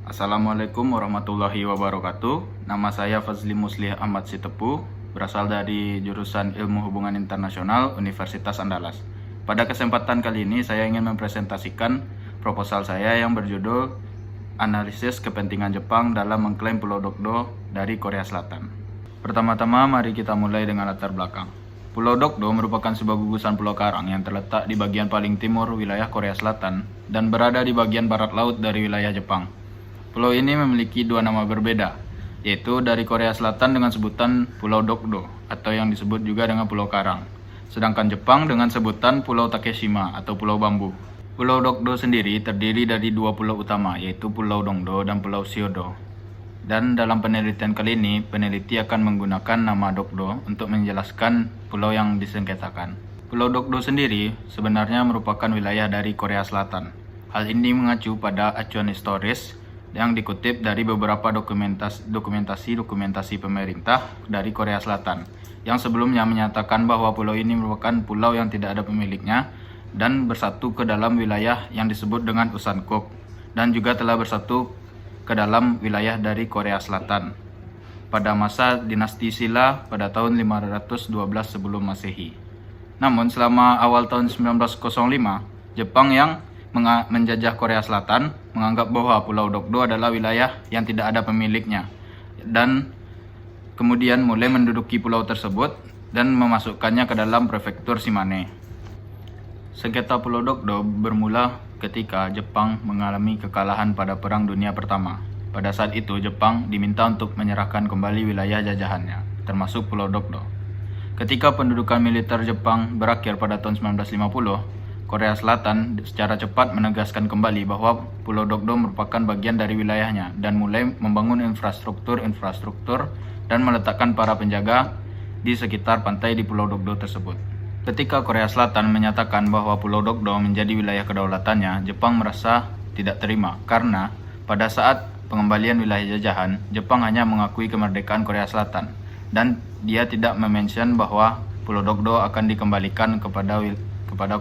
Assalamualaikum warahmatullahi wabarakatuh. Nama saya Fazli Muslih Ahmad Sitepu, berasal dari jurusan Ilmu Hubungan Internasional Universitas Andalas. Pada kesempatan kali ini saya ingin mempresentasikan proposal saya yang berjudul Analisis Kepentingan Jepang dalam Mengklaim Pulau Dokdo dari Korea Selatan. Pertama-tama mari kita mulai dengan latar belakang. Pulau Dokdo merupakan sebuah gugusan pulau karang yang terletak di bagian paling timur wilayah Korea Selatan dan berada di bagian barat laut dari wilayah Jepang. Pulau ini memiliki dua nama berbeda, yaitu dari Korea Selatan dengan sebutan Pulau Dokdo atau yang disebut juga dengan Pulau Karang, sedangkan Jepang dengan sebutan Pulau Takeshima atau Pulau Bambu. Pulau Dokdo sendiri terdiri dari dua pulau utama, yaitu Pulau Dongdo dan Pulau Siodo. Dan dalam penelitian kali ini, peneliti akan menggunakan nama Dokdo untuk menjelaskan pulau yang disengketakan. Pulau Dokdo sendiri sebenarnya merupakan wilayah dari Korea Selatan. Hal ini mengacu pada acuan historis yang dikutip dari beberapa dokumentasi pemerintah dari Korea Selatan yang sebelumnya menyatakan bahwa pulau ini merupakan pulau yang tidak ada pemiliknya dan bersatu ke dalam wilayah yang disebut dengan Usan-kuk dan juga telah bersatu ke dalam wilayah dari Korea Selatan pada masa dinasti Silla pada tahun 512 sebelum Masehi. Namun selama awal tahun 1905, Jepang yang menjajah Korea Selatan menganggap bahwa Pulau Dokdo adalah wilayah yang tidak ada pemiliknya dan kemudian mulai menduduki pulau tersebut dan memasukkannya ke dalam prefektur Shimane. Sengketa Pulau Dokdo bermula ketika Jepang mengalami kekalahan pada Perang Dunia Pertama. Pada saat itu Jepang diminta untuk menyerahkan kembali wilayah jajahannya, termasuk Pulau Dokdo. Ketika pendudukan militer Jepang berakhir pada tahun 1950, Korea Selatan secara cepat menegaskan kembali bahwa Pulau Dokdo merupakan bagian dari wilayahnya dan mulai membangun infrastruktur dan meletakkan para penjaga di sekitar pantai di Pulau Dokdo tersebut. Ketika Korea Selatan menyatakan bahwa Pulau Dokdo menjadi wilayah kedaulatannya, Jepang merasa tidak terima karena pada saat pengembalian wilayah jajahan, Jepang hanya mengakui kemerdekaan Korea Selatan dan dia tidak memention bahwa Pulau Dokdo akan dikembalikan kepada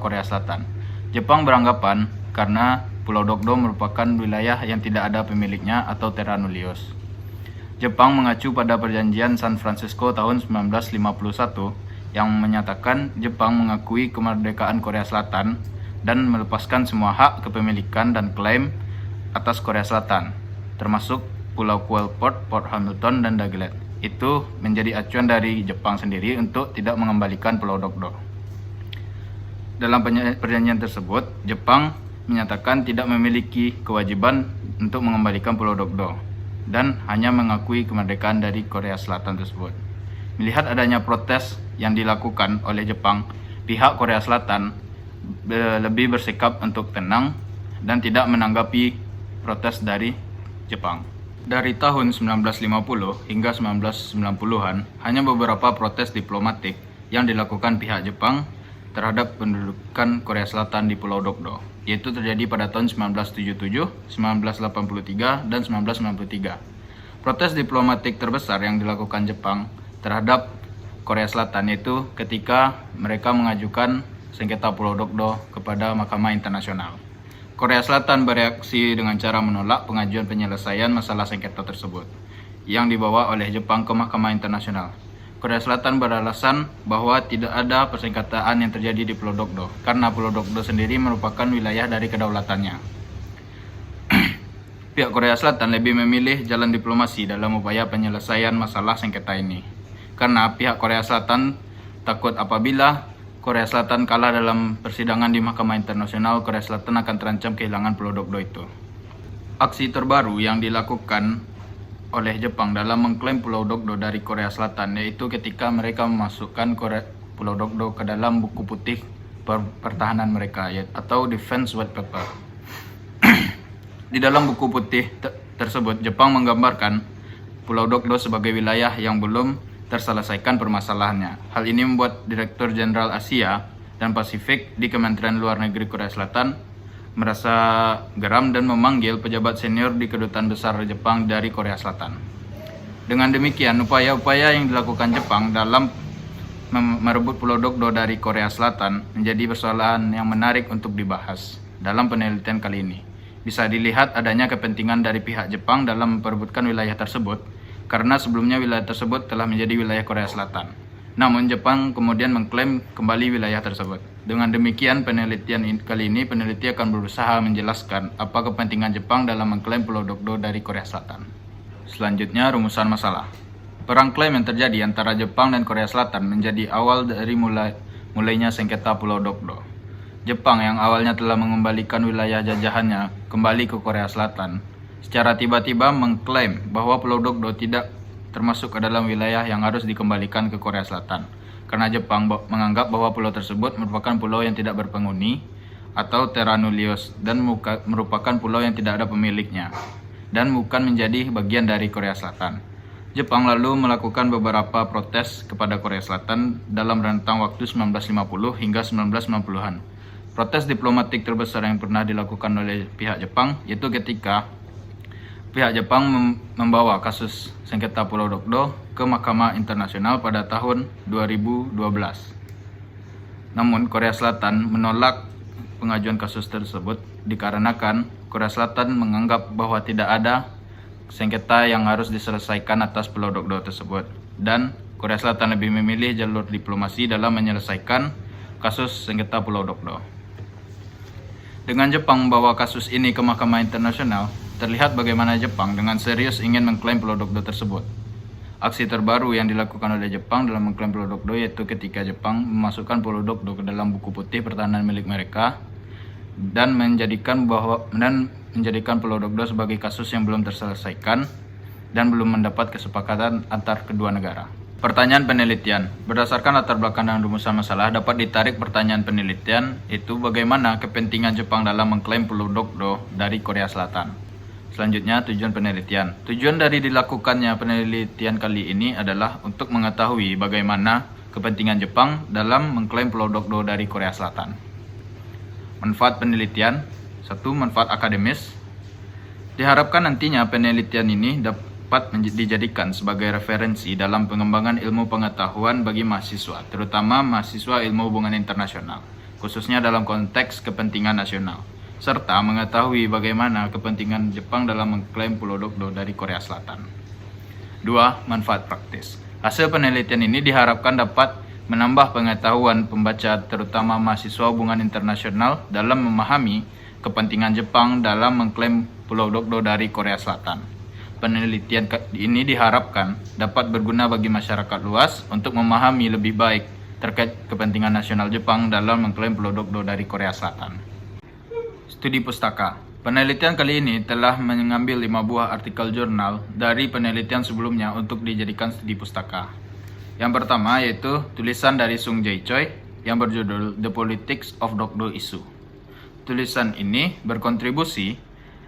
Korea Selatan. Jepang beranggapan karena Pulau Dokdo merupakan wilayah yang tidak ada pemiliknya atau terra nullius. Jepang mengacu pada perjanjian San Francisco tahun 1951 yang menyatakan Jepang mengakui kemerdekaan Korea Selatan dan melepaskan semua hak kepemilikan dan klaim atas Korea Selatan, termasuk Pulau Kewell-Port, Port Hamilton, dan Dagelet. Itu menjadi acuan dari Jepang sendiri untuk tidak mengembalikan Pulau Dokdo. Dalam perjanjian tersebut, Jepang menyatakan tidak memiliki kewajiban untuk mengembalikan Pulau Dokdo dan hanya mengakui kemerdekaan dari Korea Selatan tersebut. Melihat adanya protes yang dilakukan oleh Jepang, pihak Korea Selatan lebih bersikap untuk tenang dan tidak menanggapi protes dari Jepang. Dari tahun 1950 hingga 1990-an, hanya beberapa protes diplomatik yang dilakukan pihak Jepang terhadap pendudukan Korea Selatan di Pulau Dokdo, yaitu terjadi pada tahun 1977, 1983, dan 1993. Protes diplomatik terbesar yang dilakukan Jepang terhadap Korea Selatan yaitu ketika mereka mengajukan sengketa Pulau Dokdo kepada Mahkamah Internasional. Korea Selatan bereaksi dengan cara menolak pengajuan penyelesaian masalah sengketa tersebut yang dibawa oleh Jepang ke Mahkamah Internasional. Korea Selatan beralasan bahwa tidak ada persengketaan yang terjadi di Pulau Dokdo karena Pulau Dokdo sendiri merupakan wilayah dari kedaulatannya. Pihak Korea Selatan lebih memilih jalan diplomasi dalam upaya penyelesaian masalah sengketa ini karena pihak Korea Selatan takut apabila Korea Selatan kalah dalam persidangan di Mahkamah Internasional, Korea Selatan akan terancam kehilangan Pulau Dokdo itu. Aksi terbaru yang dilakukan oleh Jepang dalam mengklaim Pulau Dokdo dari Korea Selatan yaitu ketika mereka memasukkan Pulau Dokdo ke dalam buku putih pertahanan mereka atau Defense White Paper. Di dalam buku putih tersebut, Jepang menggambarkan Pulau Dokdo sebagai wilayah yang belum terselesaikan permasalahannya. Hal ini membuat Direktur Jenderal Asia dan Pasifik di Kementerian Luar Negeri Korea Selatan merasa geram dan memanggil pejabat senior di Kedutaan Besar Jepang dari Korea Selatan. Dengan demikian, upaya-upaya yang dilakukan Jepang dalam merebut Pulau Dokdo dari Korea Selatan menjadi persoalan yang menarik untuk dibahas dalam penelitian kali ini. Bisa dilihat adanya kepentingan dari pihak Jepang dalam memperebutkan wilayah tersebut, karena sebelumnya wilayah tersebut telah menjadi wilayah Korea Selatan. Namun Jepang kemudian mengklaim kembali wilayah tersebut. Dengan demikian, kali ini peneliti akan berusaha menjelaskan apa kepentingan Jepang dalam mengklaim Pulau Dokdo dari Korea Selatan. Selanjutnya, rumusan masalah. Perang klaim yang terjadi antara Jepang dan Korea Selatan menjadi awal dari mulainya sengketa Pulau Dokdo. Jepang yang awalnya telah mengembalikan wilayah jajahannya kembali ke Korea Selatan, secara tiba-tiba mengklaim bahwa Pulau Dokdo tidak termasuk ke dalam wilayah yang harus dikembalikan ke Korea Selatan, karena Jepang menganggap bahwa pulau tersebut merupakan pulau yang tidak berpenghuni atau terra nullius dan merupakan pulau yang tidak ada pemiliknya dan bukan menjadi bagian dari Korea Selatan. Jepang lalu melakukan beberapa protes kepada Korea Selatan dalam rentang waktu 1950 hingga 1990-an. Protes diplomatik terbesar yang pernah dilakukan oleh pihak Jepang yaitu ketika pihak Jepang membawa kasus sengketa Pulau Dokdo ke Mahkamah Internasional pada tahun 2012. Namun Korea Selatan menolak pengajuan kasus tersebut dikarenakan Korea Selatan menganggap bahwa tidak ada sengketa yang harus diselesaikan atas Pulau Dokdo tersebut, dan Korea Selatan lebih memilih jalur diplomasi dalam menyelesaikan kasus sengketa Pulau Dokdo. Dengan Jepang membawa kasus ini ke Mahkamah Internasional, terlihat bagaimana Jepang dengan serius ingin mengklaim Pulau Dokdo tersebut. Aksi terbaru yang dilakukan oleh Jepang dalam mengklaim Pulau Dokdo yaitu ketika Jepang memasukkan Pulau Dokdo ke dalam buku putih pertahanan milik mereka dan menjadikan Pulau Dokdo sebagai kasus yang belum terselesaikan dan belum mendapat kesepakatan antar kedua negara. Pertanyaan penelitian. Berdasarkan latar belakang dan rumusan masalah, dapat ditarik pertanyaan penelitian, itu bagaimana kepentingan Jepang dalam mengklaim Pulau Dokdo dari Korea Selatan. Selanjutnya, tujuan penelitian. Tujuan dari dilakukannya penelitian kali ini adalah untuk mengetahui bagaimana kepentingan Jepang dalam mengklaim Pulau Dokdo dari Korea Selatan. Manfaat penelitian. 1. Manfaat akademis. Diharapkan nantinya penelitian ini dapat dijadikan sebagai referensi dalam pengembangan ilmu pengetahuan bagi mahasiswa, terutama mahasiswa ilmu hubungan internasional, khususnya dalam konteks kepentingan nasional, serta mengetahui bagaimana kepentingan Jepang dalam mengklaim Pulau Dokdo dari Korea Selatan. 2. Manfaat praktis. Hasil penelitian ini diharapkan dapat menambah pengetahuan pembaca, terutama mahasiswa hubungan internasional, dalam memahami kepentingan Jepang dalam mengklaim Pulau Dokdo dari Korea Selatan. Penelitian ini diharapkan dapat berguna bagi masyarakat luas untuk memahami lebih baik terkait kepentingan nasional Jepang dalam mengklaim Pulau Dokdo dari Korea Selatan. Studi pustaka. Penelitian kali ini telah mengambil 5 buah artikel jurnal dari penelitian sebelumnya untuk dijadikan studi pustaka. Yang pertama yaitu tulisan dari Sung Jae Choi yang berjudul The Politics of Dokdo Issue. Tulisan ini berkontribusi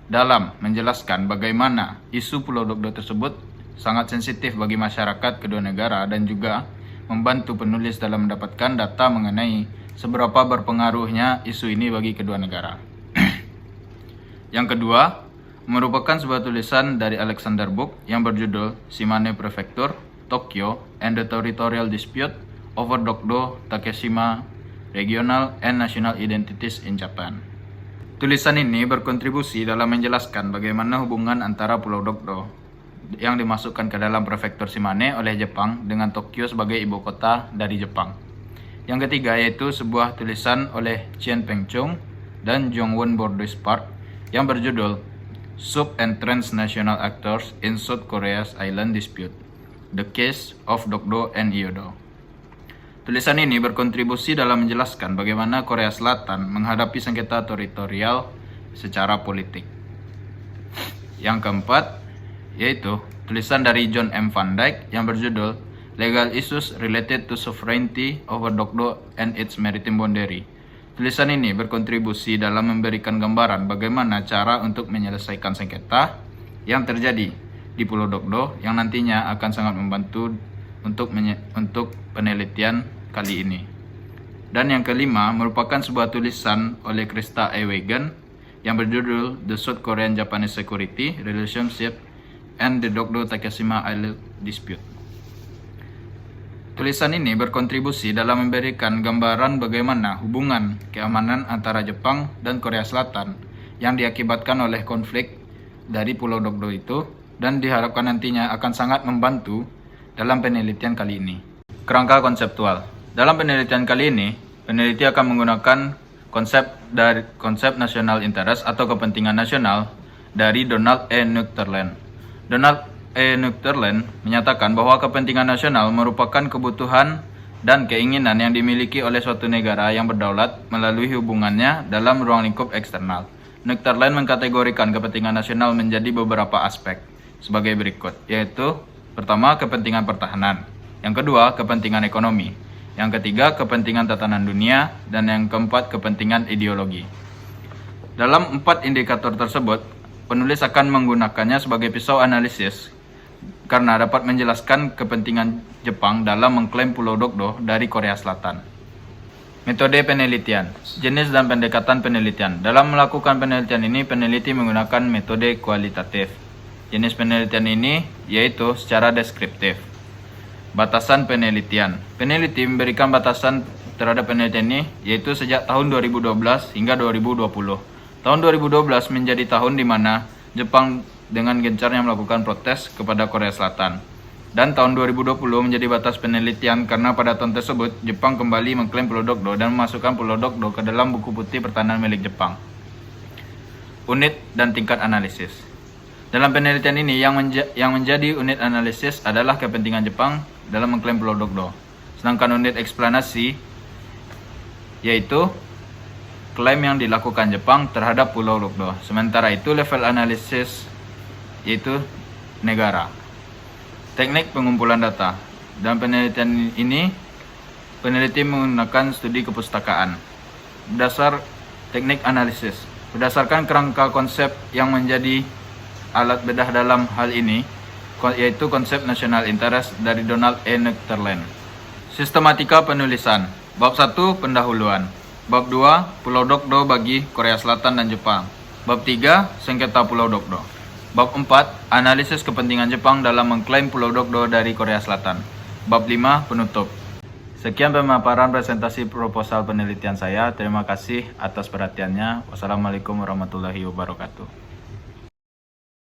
dalam menjelaskan bagaimana isu Pulau Dokdo tersebut sangat sensitif bagi masyarakat kedua negara dan juga membantu penulis dalam mendapatkan data mengenai seberapa berpengaruhnya isu ini bagi kedua negara. Yang kedua, merupakan sebuah tulisan dari Alexander Book yang berjudul Shimane Prefecture, Tokyo, and the Territorial Dispute over Dokdo, Takeshima, Regional and National Identities in Japan. Tulisan ini berkontribusi dalam menjelaskan bagaimana hubungan antara Pulau Dokdo yang dimasukkan ke dalam prefektur Shimane oleh Jepang dengan Tokyo sebagai ibu kota dari Jepang. Yang ketiga yaitu sebuah tulisan oleh Chien Peng Chung dan Jongwon Bordeaux Park yang berjudul Sub and Transnational Actors in South Korea's Island Dispute, The Case of Dokdo and Iodo. Tulisan ini berkontribusi dalam menjelaskan bagaimana Korea Selatan menghadapi sengketa teritorial secara politik. Yang keempat, yaitu tulisan dari John M. Van Dyke yang berjudul Legal Issues Related to Sovereignty over Dokdo and its Maritime Boundary. Tulisan ini berkontribusi dalam memberikan gambaran bagaimana cara untuk menyelesaikan sengketa yang terjadi di Pulau Dokdo yang nantinya akan sangat membantu untuk penelitian kali ini. Dan yang kelima merupakan sebuah tulisan oleh Krista E. Wagen yang berjudul The South Korean-Japanese Security Relationship and the Dokdo-Takeshima Island Dispute. Tulisan ini berkontribusi dalam memberikan gambaran bagaimana hubungan keamanan antara Jepang dan Korea Selatan yang diakibatkan oleh konflik dari Pulau Dokdo itu, dan diharapkan nantinya akan sangat membantu dalam penelitian kali ini. Kerangka konseptual. Dalam penelitian kali ini, peneliti akan menggunakan konsep national interest atau kepentingan nasional dari Donald E. Nuchterland. Donald E. Nuchterland menyatakan bahwa kepentingan nasional merupakan kebutuhan dan keinginan yang dimiliki oleh suatu negara yang berdaulat melalui hubungannya dalam ruang lingkup eksternal. Nuchterland mengkategorikan kepentingan nasional menjadi beberapa aspek sebagai berikut, yaitu pertama, kepentingan pertahanan, yang kedua, kepentingan ekonomi, yang ketiga, kepentingan tatanan dunia, dan yang keempat, kepentingan ideologi. Dalam 4 indikator tersebut, penulis akan menggunakannya sebagai pisau analisis karena dapat menjelaskan kepentingan Jepang dalam mengklaim Pulau Dokdo dari Korea Selatan. Metode penelitian, jenis dan pendekatan penelitian. Dalam melakukan penelitian ini, peneliti menggunakan metode kualitatif. Jenis penelitian ini yaitu secara deskriptif. Batasan penelitian. Peneliti memberikan batasan terhadap penelitian ini yaitu sejak tahun 2012 hingga 2020. Tahun 2012 menjadi tahun di mana Jepang dengan gencarnya melakukan protes kepada Korea Selatan. Dan tahun 2020 menjadi batas penelitian karena pada tahun tersebut Jepang kembali mengklaim Pulau Dokdo dan memasukkan Pulau Dokdo ke dalam buku putih pertahanan milik Jepang. Unit dan tingkat analisis. Dalam penelitian ini yang menjadi unit analisis adalah kepentingan Jepang dalam mengklaim Pulau Dokdo. Sedangkan unit eksplanasi yaitu klaim yang dilakukan Jepang terhadap Pulau Dokdo. Sementara itu level analisis yaitu negara. Teknik pengumpulan data. Dalam penelitian ini, peneliti menggunakan studi kepustakaan. Dasar teknik analisis. Berdasarkan kerangka konsep yang menjadi alat bedah dalam hal ini, yaitu konsep national interest dari Donald E. Nuchterland. Sistematika penulisan. Bab 1, pendahuluan. Bab 2, Pulau Dokdo bagi Korea Selatan dan Jepang. Bab 3, sengketa Pulau Dokdo. Bab 4, analisis kepentingan Jepang dalam mengklaim Pulau Dokdo dari Korea Selatan. Bab 5, penutup. Sekian pemaparan presentasi proposal penelitian saya. Terima kasih atas perhatiannya. Wassalamualaikum warahmatullahi wabarakatuh.